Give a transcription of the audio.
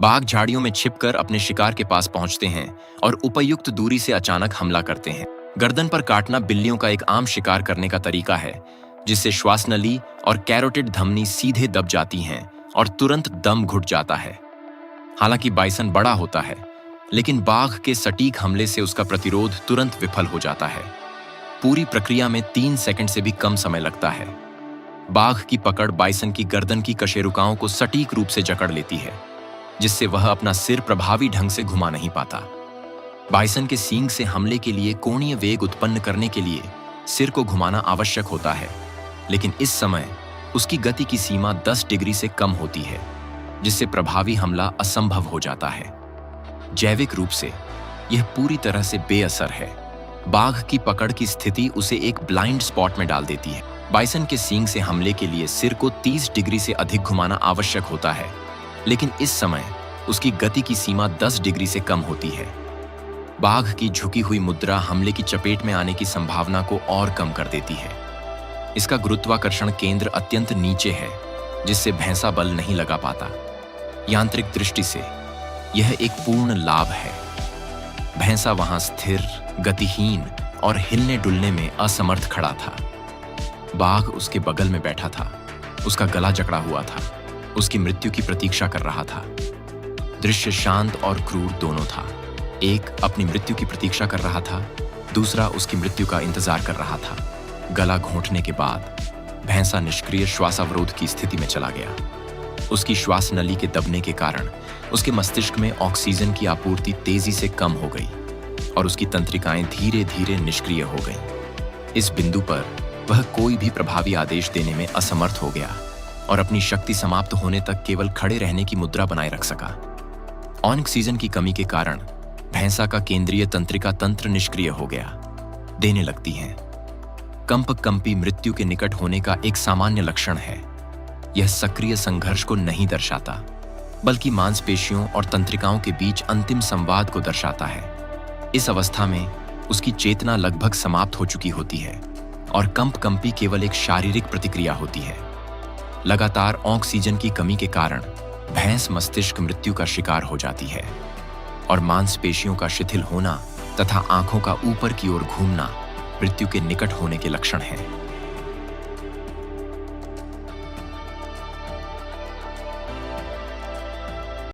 बाघ झाड़ियों में छिपकर अपने शिकार के पास पहुंचते हैं और उपयुक्त दूरी से अचानक हमला करते हैं। गर्दन पर काटना बिल्लियों का एक आम शिकार करने का तरीका है, जिससे श्वासनली और कैरोटिड धमनी सीधे दब जाती हैं और तुरंत दम घुट जाता है। हालांकि बाइसन बड़ा होता है, लेकिन बाघ के सटीक हमले से उसका प्रतिरोध तुरंत विफल हो जाता है। पूरी प्रक्रिया में 3 सेकंड से भी कम समय लगता है। बाघ की पकड़ बाइसन की गर्दन की कशेरुकाओं को सटीक रूप से जकड़ लेती है, जिससे वह अपना सिर प्रभावी ढंग से घुमा नहीं पाता। बाइसन के सींग से हमले के लिए कोणीय वेग उत्पन्न करने के लिए सिर को घुमाना आवश्यक होता है, लेकिन इस समय उसकी गति की सीमा 10 डिग्री से कम होती है, जिससे प्रभावी हमला असंभव हो जाता है। जैविक रूप से यह पूरी तरह से बेअसर है। बाघ की पकड़ की स्थिति उसे एक ब्लाइंड स्पॉट में डाल देती है। बाइसन के सींग से हमले के लिए सिर को 30 डिग्री से अधिक घुमाना आवश्यक होता है, लेकिन इस समय उसकी गति की सीमा 10 डिग्री से कम होती है। बाघ की झुकी हुई मुद्रा हमले की चपेट में आने की संभावना को और कम कर देती है। इसका गुरुत्वाकर्षण केंद्र अत्यंत नीचे है, जिससे भैंसा बल नहीं लगा पाता। यांत्रिक दृष्टि से यह एक पूर्ण लाभ है। भैंसा वहां स्थिर, गतिहीन और हिलने डुलने में असमर्थ खड़ा था। बाघ उसके बगल में बैठा था, उसका गला जकड़ा हुआ था, उसकी मृत्यु की प्रतीक्षा कर रहा था। दृश्य शांत और क्रूर दोनों था। एक अपनी मृत्यु की प्रतीक्षा कर रहा था, दूसरा उसकी मृत्यु का इंतजार कर रहा था। गला घोंटने के बाद भैंसा निष्क्रिय श्वासावरोध की स्थिति में चला गया। उसकी श्वास नली के दबने के कारण उसके मस्तिष्क में ऑक्सीजन की आपूर्ति तेजी से कम हो गई और उसकी तंत्रिकाएं धीरे धीरे निष्क्रिय हो गईं। इस बिंदु पर वह कोई भी प्रभावी आदेश देने में असमर्थ हो गया और अपनी शक्ति समाप्त होने तक केवल खड़े रहने की मुद्रा बनाए रख सका। ऑक्सीजन की कमी के कारण भैंसा का केंद्रीय तंत्रिका तंत्र निष्क्रिय हो गया, देने लगती हैं। कंपी मृत्यु के निकट होने का एक सामान्य लक्षण है। यह सक्रिय संघर्ष को नहीं दर्शाता, बल्कि मांसपेशियों और तंत्रिकाओं के बीच अंतिम संवाद को दर्शाता है। इस अवस्था में उसकी चेतना लगभग समाप्त हो चुकी होती है और कंपी केवल एक शारीरिक प्रतिक्रिया होती है। लगातार ऑक्सीजन की कमी के कारण भैंस मस्तिष्क मृत्यु का शिकार हो जाती है और मांसपेशियों का शिथिल होना तथा आंखों का ऊपर की ओर घूमना मृत्यु के निकट होने के लक्षण हैं।